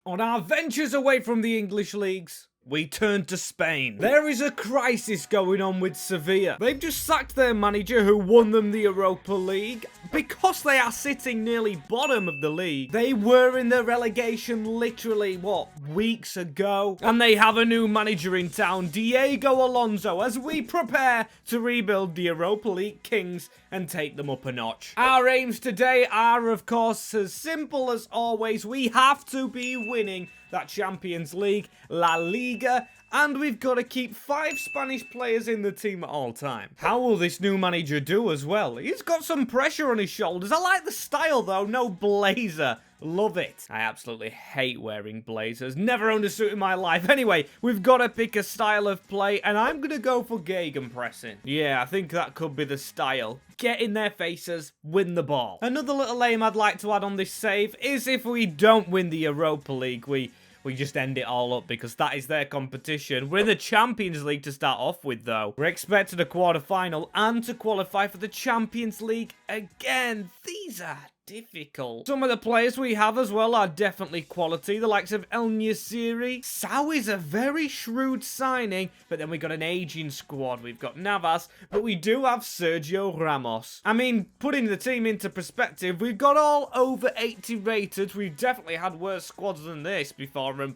On our ventures away from the English leagues, we turn to Spain. There is a crisis going on with Sevilla. They've just sacked their manager who won them the Europa League because they are sitting nearly bottom of the league. They were in the relegation literally, weeks ago? And they have a new manager in town, Diego Alonso, as we prepare to rebuild the Europa League kings and take them up a notch. Our aims today are, of course, as simple as always. We have to be winning that Champions League, La Liga, and we've got to keep 5 Spanish players in the team at all time. How will this new manager do as well? He's got some pressure on his shoulders. I like the style though, no blazer. Love it. I absolutely hate wearing blazers. Never owned a suit in my life. Anyway, we've got to pick a style of play, and I'm going to go for gegenpressing. Yeah, I think that could be the style. Get in their faces, win the ball. Another little aim I'd like to add on this save is if we don't win the Europa League, we just end it all up because that is their competition. We're in the Champions League to start off with, though. We're expected a quarter-final and to qualify for the Champions League again. These are difficult. Some of the players we have as well are definitely quality. The likes of El Nesiri. Sau is a very shrewd signing, but then we got an aging squad. We've got Navas, but we do have Sergio Ramos. I mean, putting the team into perspective, we've got all over 80 rated. We've definitely had worse squads than this before and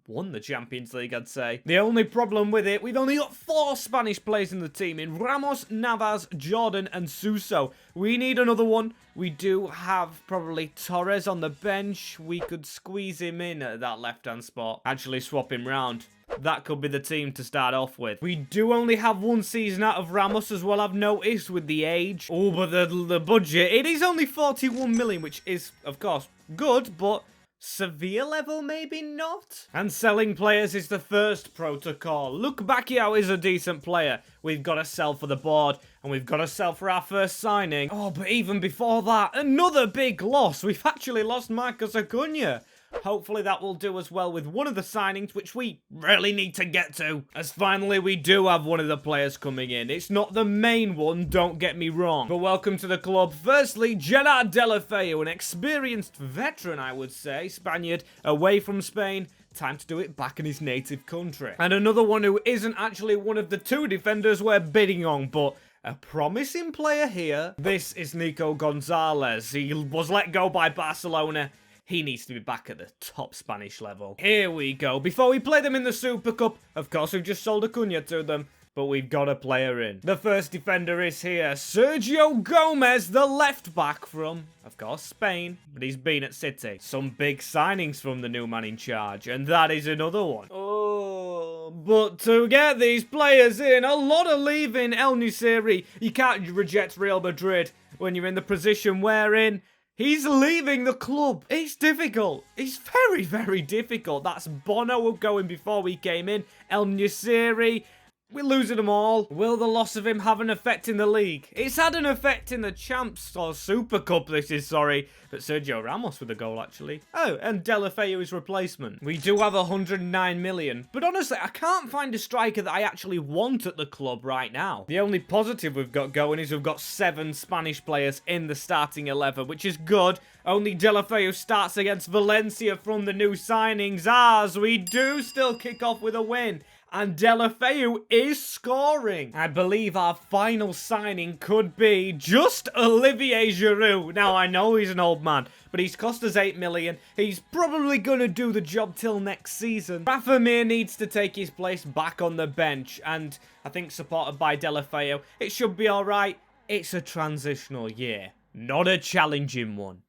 won the Champions League, I'd say. The only problem with it, we've only got 4 Spanish players in the team in Ramos, Navas, Jordan, and Suso. We need another one. We do have probably Torres on the bench. We could squeeze him in at that left-hand spot. Actually swap him round. That could be the team to start off with. We do only have 1 season out of Ramos as well, I've noticed, with the age. Oh, but the budget, it is only 41 million, which is, of course, good, but Sevilla level, maybe not? And selling players is the first protocol. Look, Bacchiao is a decent player. We've got to sell for the board, and we've got to sell for our first signing. Oh, but even before that, another big loss. We've actually lost Marcos Acuna. Hopefully that will do as well with one of the signings, which we really need to get to. As finally we do have one of the players coming in. It's not the main one, don't get me wrong. But welcome to the club. Firstly, Gerard Deulofeu, an experienced veteran, I would say. Spaniard, away from Spain. Time to do it back in his native country. And another one who isn't actually one of the 2 defenders we're bidding on, but a promising player here. This is Nico Gonzalez. He was let go by Barcelona. He needs to be back at the top Spanish level. Here we go. Before we play them in the Super Cup, of course, we've just sold Acuna to them, but we've got a player in. The first defender is here. Sergio Gomez, the left back from, of course, Spain, but he's been at City. Some big signings from the new man in charge, and that is another one. Oh, but to get these players in, a lot of leaving El Nesiri. You can't reject Real Madrid when you're in the position we're in. He's leaving the club. It's difficult. It's very, very difficult. That's Bono going before we came in. El Nesiri. We're losing them all. Will the loss of him have an effect in the league? It's had an effect in the Champs, or Super Cup, this is, sorry. But Sergio Ramos with a goal, actually. Oh, and Deulofeu his replacement. We do have 109 million. But honestly, I can't find a striker that I actually want at the club right now. The only positive we've got going is we've got 7 Spanish players in the starting 11, which is good. Only Deulofeu starts against Valencia from the new signings. As we do still kick off with a win. And Deulofeu is scoring. I believe our final signing could be just Olivier Giroud. Now, I know he's an old man, but he's cost us 8 million. He's probably going to do the job till next season. Rafa Mir needs to take his place back on the bench, and I think supported by Deulofeu, it should be all right. It's a transitional year, not a challenging one.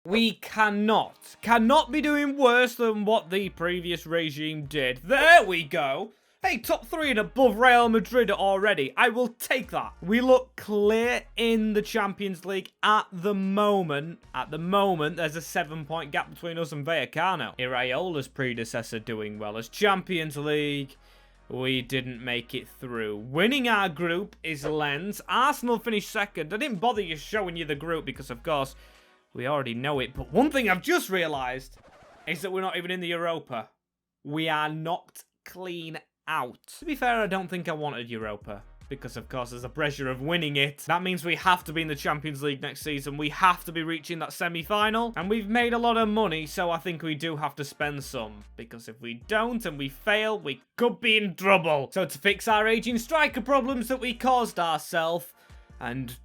We cannot be doing worse than what the previous regime did. There we go. Hey, top 3 and above Real Madrid already. I will take that. We look clear in the Champions League at the moment. At the moment, there's a 7-point gap between us and Vallecano. Iraiola's predecessor doing well. As Champions League, we didn't make it through. Winning our group is Lens. Arsenal finished 2nd. I didn't bother you showing you the group because, of course, we already know it. But one thing I've just realised is that we're not even in the Europa. We are knocked clean out. To be fair, I don't think I wanted Europa. because, of course, there's the pressure of winning it. That means we have to be in the Champions League next season. We have to be reaching that semi-final. And we've made a lot of money, so I think we do have to spend some. Because if we don't and we fail, we could be in trouble. So to fix our aging striker problems that we caused ourselves, and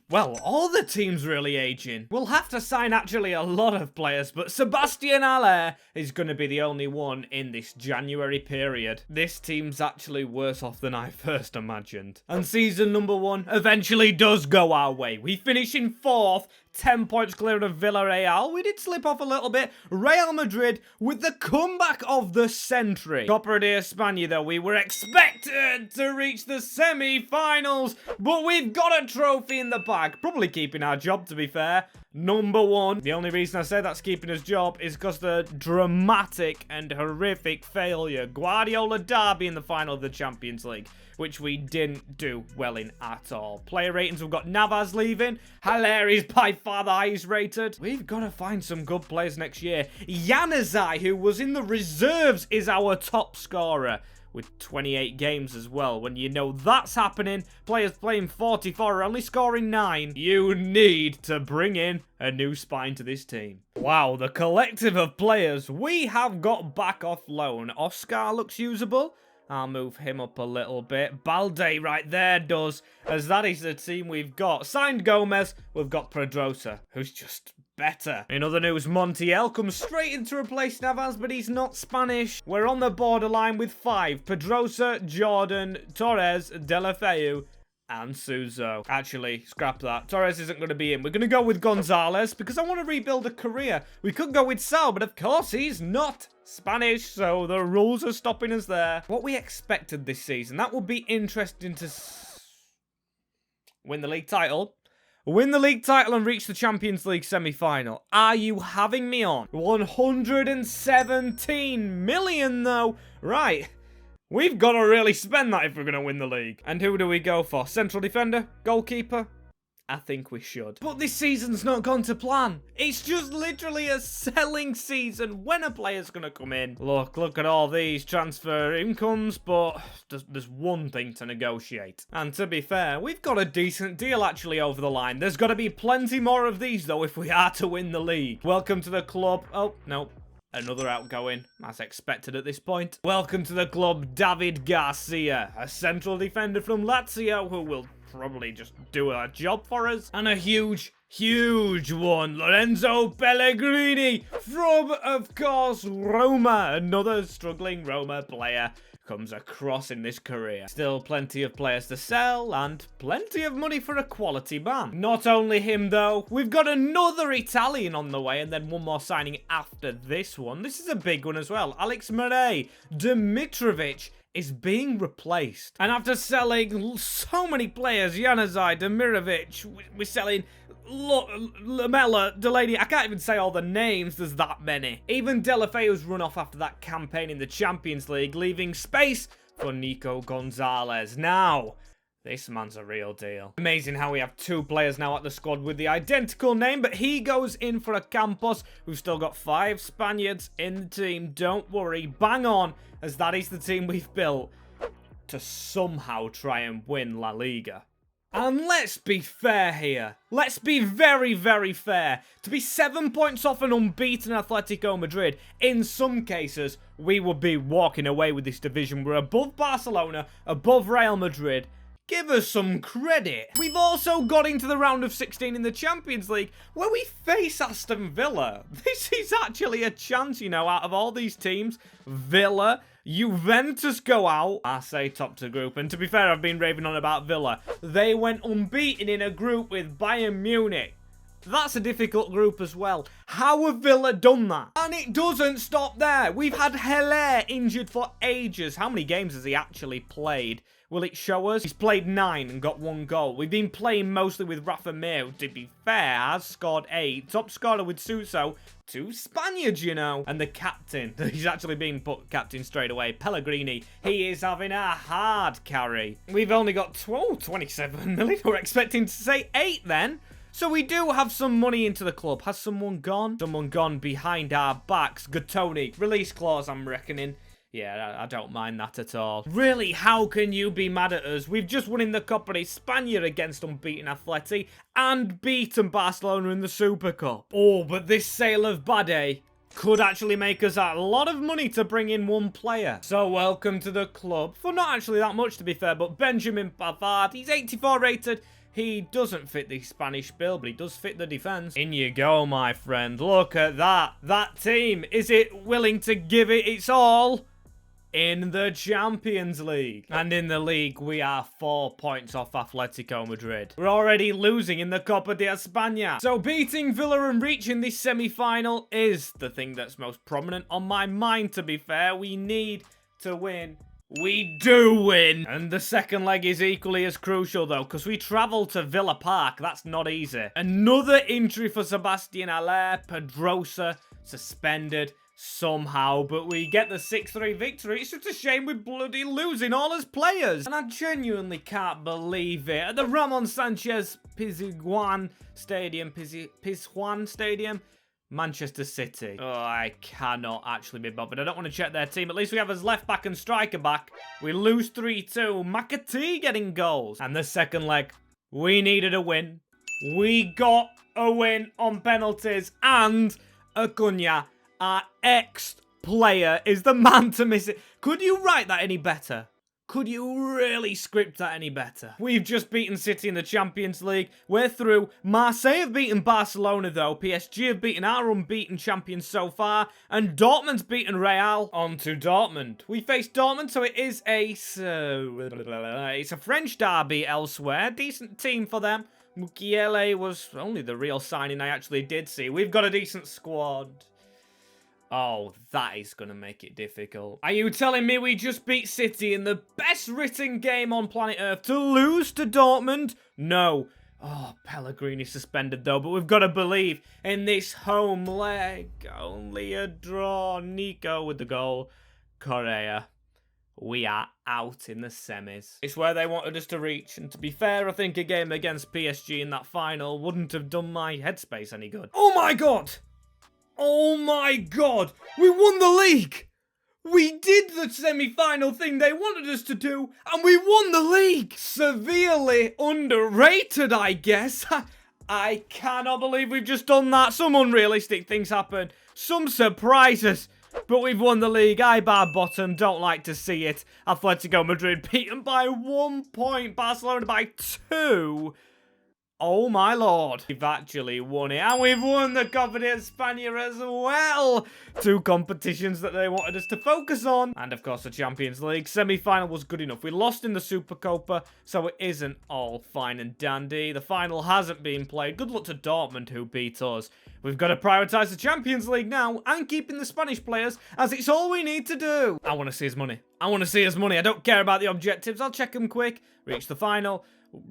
well, all the teams really aging. We'll have to sign actually a lot of players, but Sebastian Haller is going to be the only one in this January period. This team's actually worse off than I first imagined. And season number 1 eventually does go our way. We finish in 4th, 10 points clear of Villarreal. We did slip off a little bit. Real Madrid with the comeback of the century. Copa de España, though, we were expected to reach the semi-finals, but we've got a trophy in the bag. Probably keeping our job, to be fair. Number 1. The only reason I say that's keeping his job is because the dramatic and horrific failure. Guardiola derby in the final of the Champions League, which we didn't do well in at all. Player ratings, we've got Navas leaving. Haller is by far the highest rated. We've got to find some good players next year. Januzaj, who was in the reserves, is our top scorer, with 28 games as well. When you know that's happening, players playing 44 are only scoring 9. You need to bring in a new spine to this team. Wow, the collective of players we have got back off loan. Oscar looks usable. I'll move him up a little bit. Balde right there does, as that is the team we've got. Signed Gomez, we've got Pedrosa, who's just better. In other news, Montiel comes straight in to replace Navas, but he's not Spanish. We're on the borderline with 5. Pedrosa, Jordan, Torres, Deulofeu, and Suso. Actually, scrap that. Torres isn't going to be in. We're going to go with Gonzalez because I want to rebuild a career. We could go with Sal, but of course he's not Spanish, so the rules are stopping us there. What we expected this season, that would be interesting to win the league title. Win the league title and reach the Champions League semi-final. Are you having me on? 117 million though. Right. We've got to really spend that if we're going to win the league. And who do we go for? Central defender? Goalkeeper? I think we should. But this season's not gone to plan. It's just literally a selling season. When a player's going to come in? Look at all these transfer incomes, but there's one thing to negotiate. And to be fair, we've got a decent deal actually over the line. There's got to be plenty more of these though if we are to win the league. Welcome to the club. Oh, no. Another outgoing, as expected at this point. Welcome to the club, David Garcia, a central defender from Lazio who will probably just do a job for us. And a huge one, Lorenzo Pellegrini from, of course, Roma. Another struggling Roma player comes across in this career. Still plenty of players to sell and plenty of money for a quality man. Not only him though, we've got another Italian on the way and then one more signing after this one. This is a big one as well. Alex Murray, Dimitrovic is being replaced. And after selling so many players, Januzaj, Demirovic, we're selling Lamella, Delaney, I can't even say all the names, there's that many. Even Deulofeu's run off after that campaign in the Champions League, leaving space for Nico Gonzalez. Now, this man's a real deal. Amazing how we have 2 players now at the squad with the identical name, but he goes in for a Campos. We've still got 5 Spaniards in the team, don't worry, bang on, as that is the team we've built to somehow try and win La Liga. And let's be fair here. Let's be very, very fair. To be 7 points off an unbeaten Atletico Madrid, in some cases, we would be walking away with this division. We're above Barcelona, above Real Madrid. Give us some credit. We've also got into the round of 16 in the Champions League where we face Aston Villa. This is actually a chance, you know, out of all these teams. Villa, Juventus go out. Marseille top to group. And to be fair, I've been raving on about Villa. They went unbeaten in a group with Bayern Munich. That's a difficult group as well. How have Villa done that? And it doesn't stop there. We've had Haller injured for ages. How many games has he actually played? Will it show us? He's played 9 and got 1 goal. We've been playing mostly with Rafa Mir, who, to be fair, has scored 8. Top scorer with Suso. 2 Spaniards, you know. And the captain. He's actually been put captain straight away. Pellegrini. He is having a hard carry. We've only got 27 million. We're expecting to say 8 then. So we do have some money into the club. Has someone gone? Someone gone behind our backs. Gattoni. Release clause, I'm reckoning. Yeah, I don't mind that at all. Really, how can you be mad at us? We've just won in the Copa de España against unbeaten Atleti and beaten Barcelona in the Super Cup. Oh, but this sale of Bade could actually make us a lot of money to bring in one player. So welcome to the club. For not actually that much, to be fair, but Benjamin Pavard, he's 84 rated. He doesn't fit the Spanish bill, but he does fit the defense. In you go, my friend. Look at that. That team, is it willing to give it its all? In the Champions League. And in the league, we are 4 points off Atletico Madrid. We're already losing in the Copa de España. So beating Villa and reaching this semi-final is the thing that's most prominent on my mind, to be fair. We need to win. We do win. And the second leg is equally as crucial, though, because we travel to Villa Park. That's not easy. Another injury for Sebastian Haller. Pedrosa suspended somehow, but we get the 6-3 victory. It's just a shame we're bloody losing all as players. And I genuinely can't believe it. At the Ramon Sanchez Pizjuan Stadium, Manchester City. Oh, I cannot actually be bothered. I don't want to check their team. At least we have as left back and striker back. We lose 3-2. McAtee getting goals. And the second leg, we needed a win. We got a win on penalties. And Acuna, our ex-player, is the man to miss it. Could you write that any better? Could you really script that any better? We've just beaten City in the Champions League. We're through. Marseille have beaten Barcelona, though. PSG have beaten our unbeaten champions so far. And Dortmund's beaten Real. On to Dortmund. We face Dortmund, so it is it's a French derby elsewhere. Decent team for them. Mukiele was only the real signing I actually did see. We've got a decent squad. Oh, that is going to make it difficult. Are you telling me we just beat City in the best written game on planet Earth to lose to Dortmund? No. Oh, Pellegrini suspended though, but we've got to believe in this home leg. Only a draw. Nico with the goal. Correa. We are out in the semis. It's where they wanted us to reach, and to be fair, I think a game against PSG in that final wouldn't have done my headspace any good. Oh my god! Oh my god! We won the league! We did the semi-final thing they wanted us to do, and we won the league! Severely underrated, I guess. I cannot believe we've just done that. Some unrealistic things happen. Some surprises. But we've won the league. Ibar bottom. Don't like to see it. Atletico Madrid beaten by 1 point. Barcelona by 2. Oh my lord. We've actually won it. And we've won the Copa de España as well. 2 competitions that they wanted us to focus on. And of course the Champions League. Semi-final was good enough. We lost in the Super Copa, so it isn't all fine and dandy. The final hasn't been played. Good luck to Dortmund, who beat us. We've got to prioritise the Champions League now and keeping the Spanish players, as it's all we need to do. I want to see his money. I want to see his money. I don't care about the objectives. I'll check them quick. Reach the final.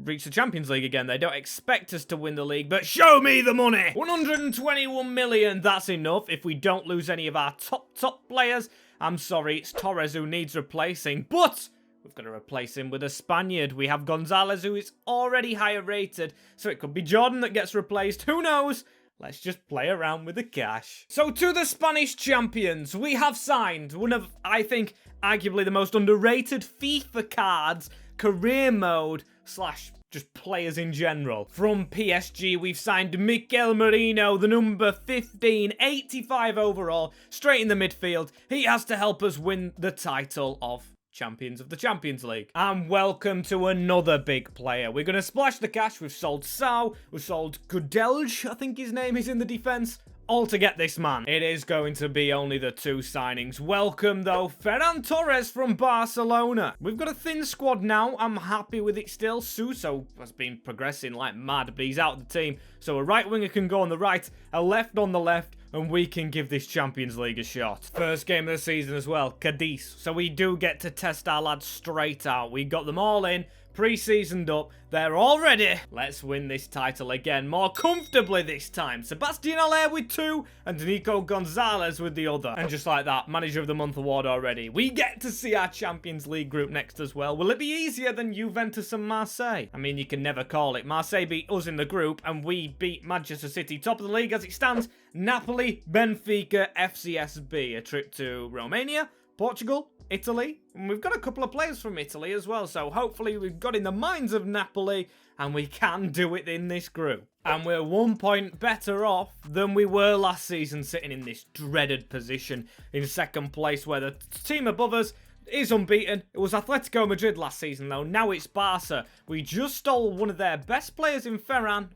Reach the Champions League again. They don't expect us to win the league, but show me the money. 121 million. That's enough if we don't lose any of our top players. I'm sorry, it's Torres who needs replacing, but we've got to replace him with a Spaniard. We have Gonzalez, who is already higher rated, so it could be Jordan that gets replaced. Who knows? Let's just play around with the cash. So to the Spanish champions, we have signed one of, I think, arguably the most underrated FIFA cards, career mode / just players in general. From PSG, we've signed Mikel Merino, the number 15, 85 overall, straight in the midfield. He has to help us win the title of Champions of the Champions League. And welcome to another big player. We're going to splash the cash. We've sold Sau. We've sold Gudelj, I think his name is, in the defense. All to get this man. It is going to be only the 2 signings. Welcome, though, Ferran Torres from Barcelona. We've got a thin squad now. I'm happy with it still. Suso has been progressing like mad, but he's out of the team. So a right winger can go on the right, a left on the left, and we can give this Champions League a shot. First game of the season as well, Cadiz. So we do get to test our lads straight out. We got them all in, pre-seasoned up. They're all ready. Let's win this title again, more comfortably this time. Sebastian Haller with 2, and Nico Gonzalez with the other. And just like that, Manager of the Month award already. We get to see our Champions League group next as well. Will it be easier than Juventus and Marseille? I mean, you can never call it. Marseille beat us in the group, and we beat Manchester City, top of the league as it stands. Napoli, Benfica, FCSB. A trip to Romania, Portugal, Italy, and we've got a couple of players from Italy as well, so hopefully we've got in the minds of Napoli, and we can do it in this group. And we're 1 point better off than we were last season, sitting in this dreaded position in second place, where the team above us is unbeaten. It was Atletico Madrid last season, though. Now it's Barca. We just stole one of their best players in Ferran.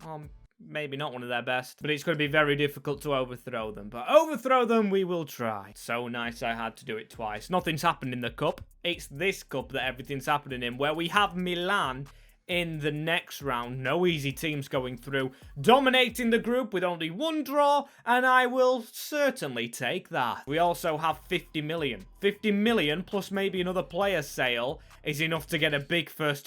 Maybe not one of their best, but it's going to be very difficult to overthrow them. But overthrow them we will try. So nice I had to do it twice. Nothing's happened in the cup. It's this cup that everything's happening in, where we have Milan in the next round. No easy teams going through. Dominating the group with only 1 draw, and I will certainly take that. We also have 50 million. 50 million plus maybe another player sale is enough to get a big first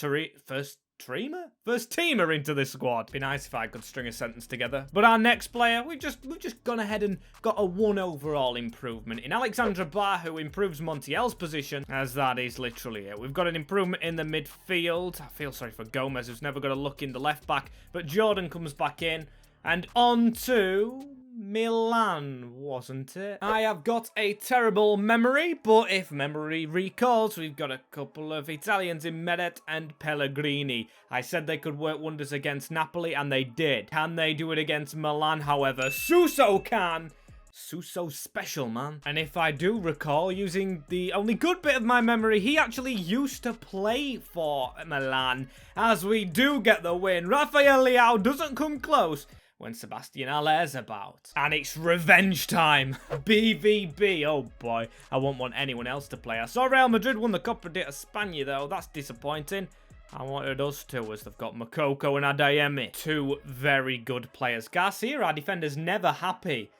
teamer into this squad. Be nice if I could string a sentence together. But our next player, we've just gone ahead and got a 1 overall improvement in Alexandra Bar, who improves Montiel's position, as that is literally it. We've got an improvement in the midfield. I feel sorry for Gomez, who's never got a look in the left back, but Jordan comes back in. And on to Milan, wasn't it? I have got a terrible memory, but if memory recalls, we've got a couple of Italians in Meret and Pellegrini. I said they could work wonders against Napoli, and they did. Can they do it against Milan, however? Suso can! Suso's special, man. And if I do recall, using the only good bit of my memory, he actually used to play for Milan, as we do get the win. Rafael Leao doesn't come close when Sebastian Aller's about. And it's revenge time. BVB. Oh boy, I won't want anyone else to play. I saw Real Madrid won the Copa de España though. That's disappointing. I wanted us to, as they've got Makoko and Adeyemi. 2 very good players. Garcia, our defender's never happy.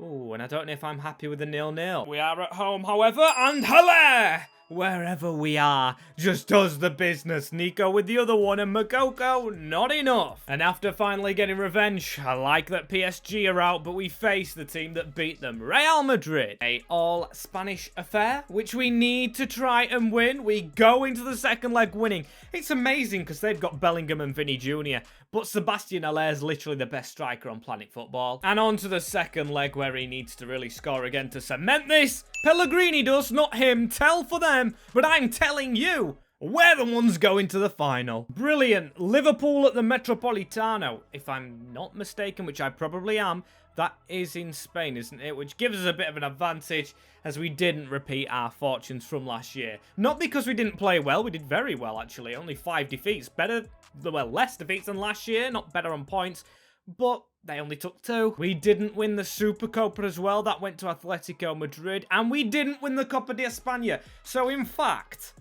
Ooh, and I don't know if I'm happy with the 0-0. We are at home, however, and Haller! Wherever we are, just does the business. Nico with the other one, and Makoko, not enough. And after finally getting revenge, I like that PSG are out, but we face the team that beat them, Real Madrid. A all-Spanish affair, which we need to try and win. We go into the second leg winning. It's amazing because they've got Bellingham and Vinny Jr., but Sebastian Aller is literally the best striker on planet football. And on to the second leg, where he needs to really score again to cement this. Pellegrini does, not him. Tell for them, but I'm telling you, we're the ones going to the final. Brilliant. Liverpool at the Metropolitano, if I'm not mistaken, which I probably am. That is in Spain, isn't it? Which gives us a bit of an advantage, as we didn't repeat our fortunes from last year. Not because we didn't play well. We did very well, actually. Only 5 defeats. Less defeats than last year. Not better on points, but they only took 2. We didn't win the Supercopa as well. That went to Atletico Madrid. And we didn't win the Copa de España. So, in fact,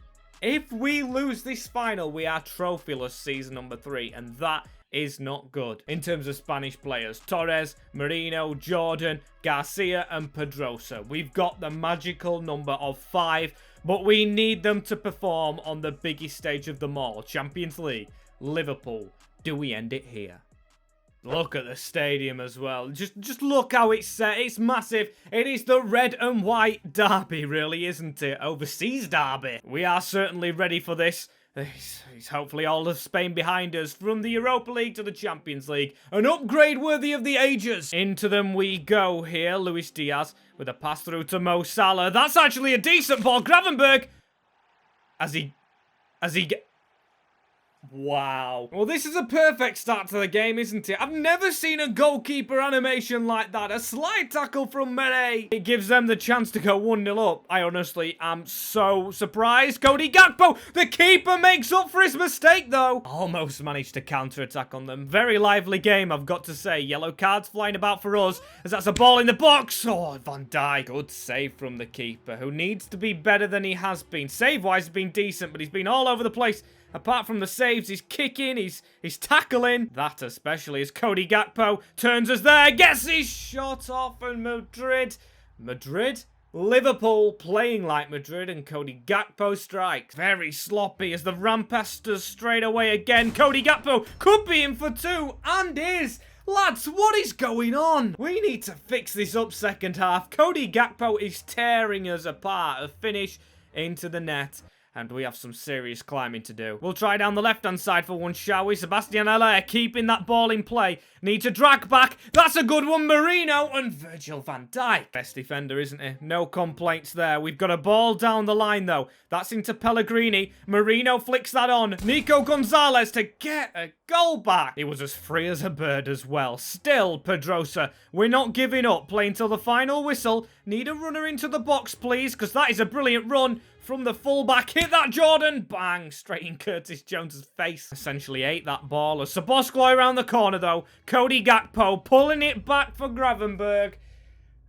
if we lose this final, we are trophyless season number 3. And that is not good. In terms of Spanish players, Torres, Merino, Jordan, Garcia, and Pedrosa. We've got the magical number of 5. But we need them to perform on the biggest stage of them all. Champions League. Liverpool. Do we end it here? Look at the stadium as well. Just look how it's set. It's massive. It is the red and white derby, really, isn't it? Overseas derby. We are certainly ready for this. It's hopefully all of Spain behind us. From the Europa League to the Champions League. An upgrade worthy of the ages. Into them we go here. Luis Diaz with a pass through to Mo Salah. That's actually a decent ball. Gravenberg. As he Wow. Well, this is a perfect start to the game, isn't it? I've never seen a goalkeeper animation like that. A slide tackle from Meret. It gives them the chance to go 1-0 up. I honestly am so surprised. Cody Gakpo, the keeper, makes up for his mistake, though. Almost managed to counter-attack on them. Very lively game, I've got to say. Yellow cards flying about for us, as that's a ball in the box. Oh, Van Dijk. Good save from the keeper, who needs to be better than he has been. Save-wise, he's been decent, but he's been all over the place. Apart from the saves, he's kicking, he's tackling. That especially, as Cody Gakpo turns us there, gets his shot off, and Madrid? Liverpool playing like Madrid, and Cody Gakpo strikes. Very sloppy as the Rampasters straight away again. Cody Gakpo could be in for 2, and is. Lads, what is going on? We need to fix this up second half. Cody Gakpo is tearing us apart. A finish into the net. and we have some serious climbing to do. We'll try down the left-hand side for one, shall we? Sebastian Haller keeping that ball in play. Need to drag back. That's a good one, Marino and Virgil van Dijk. Best defender, isn't he? No complaints there. We've got a ball down the line, though. That's into Pellegrini. Marino flicks that on. Nico Gonzalez to get a goal back. He was as free as a bird as well. Still, Pedrosa, we're not giving up. Playing till the final whistle. Need a runner into the box, please, because that is a brilliant run from the fullback. Hit that, Jordan. Bang, straight in Curtis Jones's face. Essentially ate that ball. A Szoboszlai around the corner, though. Cody Gakpo pulling it back for Gravenberg.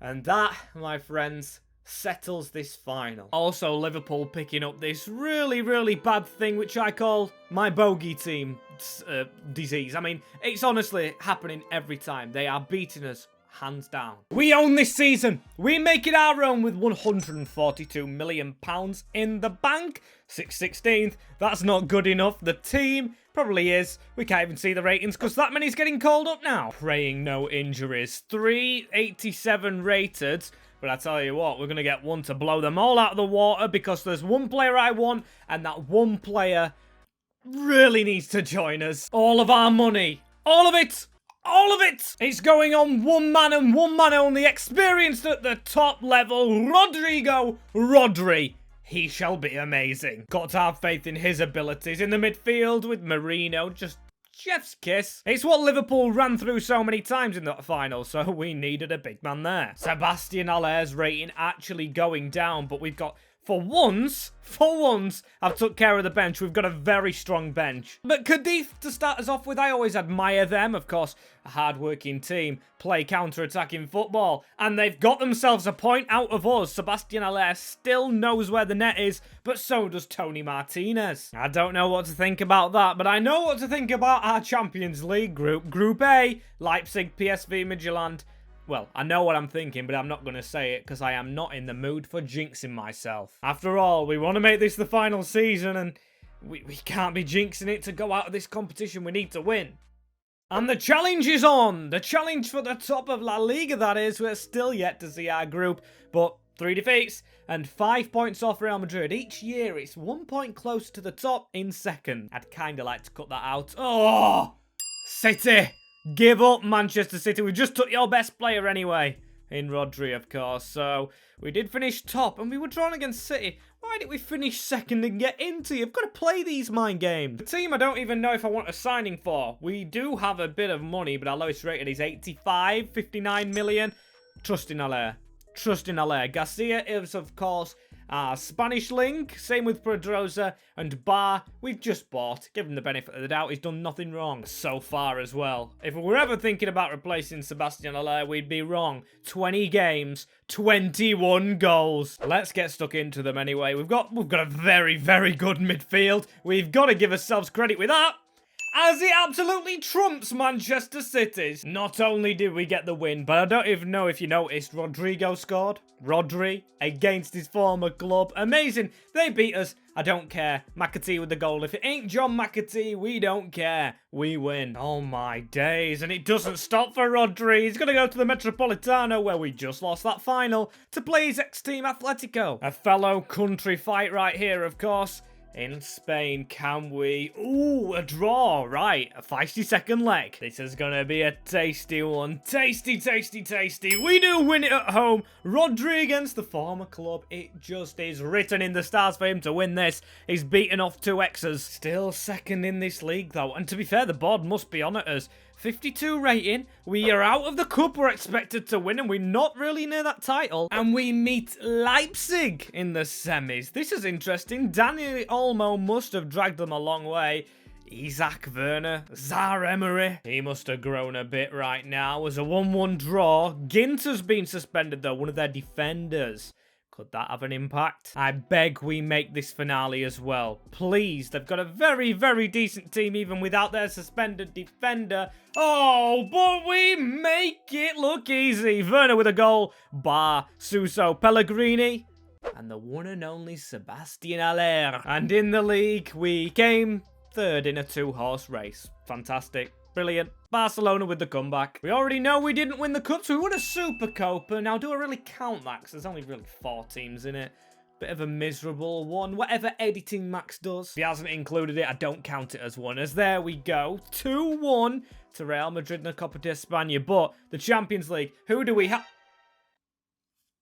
And that, my friends, settles this final. Also, Liverpool picking up this really, really bad thing, which I call my bogey team disease. I mean, it's honestly happening every time. They are beating us hands down. We own this season. We make it our own with £142 million in the bank. 616th. That's not good enough. The team probably is. We can't even see the ratings because that many's getting called up now. Praying no injuries. 387 rated. But I tell you what, we're going to get one to blow them all out of the water because there's one player I want and that one player really needs to join us. All of our money. All of it. All of it! It's going on one man and one man only, experienced at the top level, Rodrigo Rodri. He shall be amazing. Got to have faith in his abilities in the midfield with Marino, just chef's kiss. It's what Liverpool ran through so many times in that final, so we needed a big man there. Sebastian Haller's rating actually going down, but we've got... For once, I've took care of the bench. We've got a very strong bench. But Cadiz, to start us off with, I always admire them. Of course, a hard-working team, play counter-attacking football. And they've got themselves a point out of us. Sebastian Haller still knows where the net is, but so does Tony Martinez. I don't know what to think about that, but I know what to think about our Champions League group. Group A, Leipzig, PSV, Midtjylland. Well, I know what I'm thinking, but I'm not going to say it because I am not in the mood for jinxing myself. After all, we want to make this the final season and we can't be jinxing it to go out of this competition. We need to win. And the challenge is on. The challenge for the top of La Liga, that is. We're still yet to see our group, but 3 defeats and 5 points off Real Madrid. Each year, it's 1 point closer to the top in second. I'd kind of like to cut that out. Oh, City. Give up, Manchester City. We just took your best player anyway. In Rodri, of course. So, we did finish top, and we were drawn against City. Why did we finish second and get into? You've got to play these mind games. The team I don't even know if I want a signing for. We do have a bit of money, but our lowest rated is 85, 59 million. Trust in Haller. Trust in Haller. Garcia is, of course, our Spanish link. Same with Pedrosa and Bar. We've just bought. Give him the benefit of the doubt. He's done nothing wrong so far as well. If we were ever thinking about replacing Sebastian Haller, we'd be wrong. 20 games, 21 goals. Let's get stuck into them anyway. We've got a very, very good midfield. We've got to give ourselves credit with that, as it absolutely trumps Manchester City's. Not only did we get the win, but I don't even know if you noticed, Rodrigo scored. Rodri against his former club. Amazing. They beat us. I don't care. McAtee with the goal. If it ain't John McAtee, we don't care. We win. Oh my days. And it doesn't stop for Rodri. He's going to go to the Metropolitano, where we just lost that final, to play his ex-team Atletico. A fellow country fight right here, of course. In Spain, can we... Ooh, a draw. Right, a feisty second leg. This is going to be a tasty one. Tasty, tasty, tasty. We do win it at home. Rodri against the former club. It just is written in the stars for him to win this. He's beaten off 2 X's. Still second in this league, though. And to be fair, the board must be on at us. 52 rating. We are out of the cup. We're expected to win, and we're not really near that title. And we meet Leipzig in the semis. This is interesting. Daniel Olmo must have dragged them a long way. Isaac Werner, Zaire-Emery. He must have grown a bit right now. It was a 1-1 draw. Ginter's been suspended, though, one of their defenders. Could that have an impact? I beg we make this finale as well. Please, they've got a very, very decent team even without their suspended defender. Oh, but we make it look easy. Werner with a goal. Bar, Suso, Pellegrini. And the one and only Sebastian Haller. And in the league, we came third in a 2-horse race. Fantastic. Brilliant. Barcelona with the comeback. We already know we didn't win the cup, so we won a Super Copa. Now, do I really count that? Because there's only really 4 teams in it. Bit of a miserable one. Whatever editing Max does. If he hasn't included it, I don't count it as one. As there we go. 2-1 to Real Madrid in the Copa de España. But the Champions League, who do we have?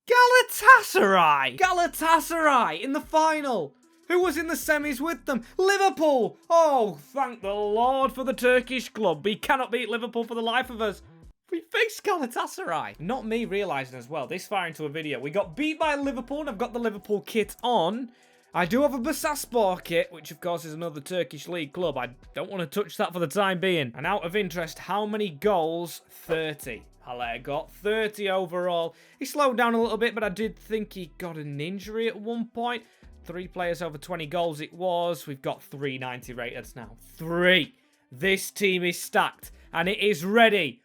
Galatasaray! Galatasaray in the final. Who was in the semis with them? Liverpool! Oh, thank the Lord for the Turkish club. We cannot beat Liverpool for the life of us. We faced Galatasaray. Not me realising as well, this far into a video, we got beat by Liverpool, and I've got the Liverpool kit on. I do have a Bursaspor kit, which of course is another Turkish league club. I don't want to touch that for the time being. And out of interest, how many goals? 30. Alli got 30 overall. He slowed down a little bit, but I did think he got an injury at one point. 3 players over 20 goals it was. We've got 390 rated now. 3. This team is stacked, and it is ready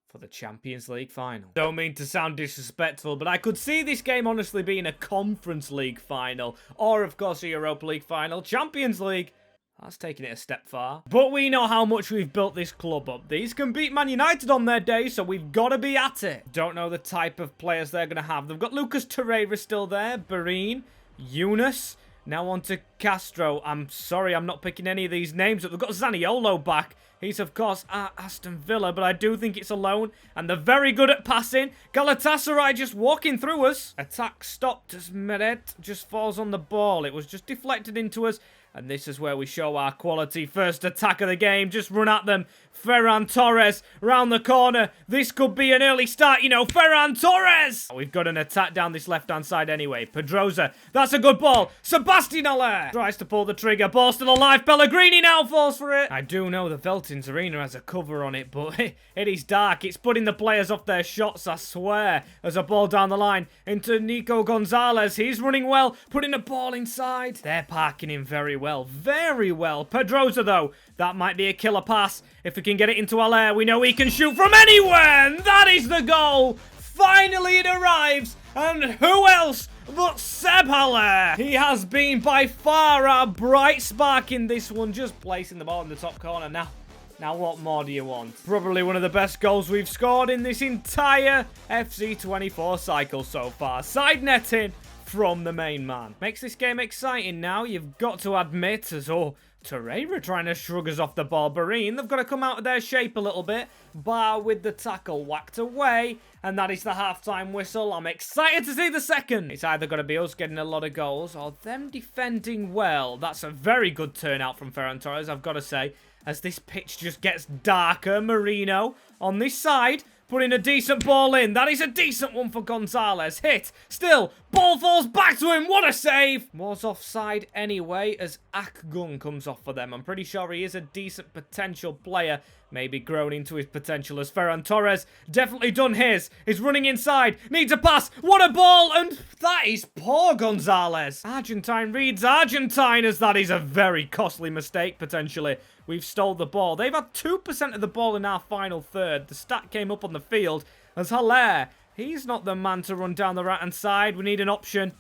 for the Champions League final. Don't mean to sound disrespectful, but I could see this game honestly being a Conference League final, or of course a Europa League final. Champions League, that's taking it a step far. But we know how much we've built this club up. These can beat Man United on their day, so we've got to be at it. Don't know the type of players they're going to have. They've got Lucas Torreira still there, Barine, Yunus. Now on to Castro. I'm sorry, I'm not picking any of these names up. They've got Zaniolo back. He's, of course, at Aston Villa, but I do think it's a loan. And they're very good at passing. Galatasaray just walking through us. Attack stopped as Meret just falls on the ball. It was just deflected into us. And this is where we show our quality. First attack of the game. Just run at them. Ferran Torres round the corner. This could be an early start, you know. Ferran Torres! We've got an attack down this left-hand side anyway. Pedrosa. That's a good ball. Sebastian Haller tries to pull the trigger. Ball still alive. Pellegrini now falls for it. I do know the Veltins Arena has a cover on it, but it is dark. It's putting the players off their shots, I swear. There's a ball down the line into Nico Gonzalez. He's running well. Putting the ball inside. They're parking him very well. Very well. Pedrosa, though. That might be a killer pass. If we can get it into Haller, we know he can shoot from anywhere. And that is the goal. Finally it arrives. And who else but Seb Haller? He has been by far our bright spark in this one. Just placing the ball in the top corner now. Now what more do you want? Probably one of the best goals we've scored in this entire FC24 cycle so far. Side netting from the main man. Makes this game exciting now, you've got to admit, as Torreira trying to shrug us off the ball. Barine, they've got to come out of their shape a little bit. Bar with the tackle whacked away. And that is the halftime whistle. I'm excited to see the second. It's either got to be us getting a lot of goals or them defending well. That's a very good turnout from Ferran Torres, I've got to say. As this pitch just gets darker, Marino on this side, putting a decent ball in. That is a decent one for Gonzalez. Hit. Still. Ball falls back to him. What a save. Was offside anyway as Akgun comes off for them. I'm pretty sure he is a decent potential player. Maybe grown into his potential as Ferran Torres. Definitely done his. He's running inside. Needs a pass. What a ball. And that is poor Gonzalez. Argentine reads Argentine as that is a very costly mistake potentially. We've stole the ball. They've had 2% of the ball in our final third. The stat came up on the field as Haller. He's not the man to run down the right-hand side. We need an option.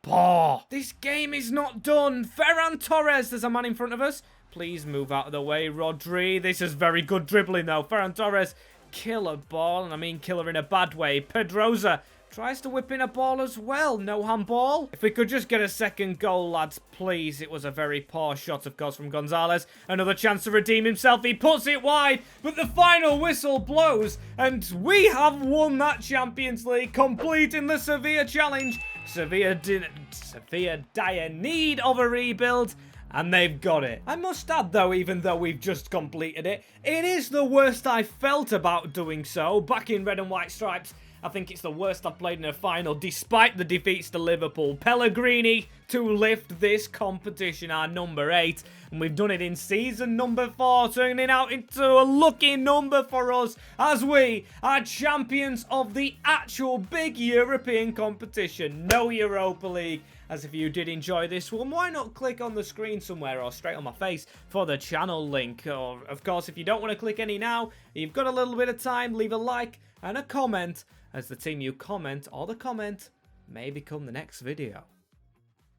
Poor. This game is not done. Ferran Torres, there's a man in front of us. Please move out of the way, Rodri. This is very good dribbling, though. Ferran Torres, killer ball, and I mean killer in a bad way. Pedrosa tries to whip in a ball as well. No handball. If we could just get a second goal, lads, please. It was a very poor shot, of course, from Gonzalez. Another chance to redeem himself. He puts it wide, but the final whistle blows, and we have won that Champions League, completing the Sevilla challenge. Sevilla dire need of a rebuild. And they've got it. I must add, though, even though we've just completed it, it is the worst I felt about doing so. Back in red and white stripes, I think it's the worst I've played in a final, despite the defeats to Liverpool. Pellegrini to lift this competition, our number 8. And we've done it in season number 4, turning out into a lucky number for us as we are champions of the actual big European competition. No Europa League. As if you did enjoy this one, why not click on the screen somewhere or straight on my face for the channel link? Or, of course, if you don't want to click any now, you've got a little bit of time, leave a like and a comment, as the team you comment or the comment may become the next video.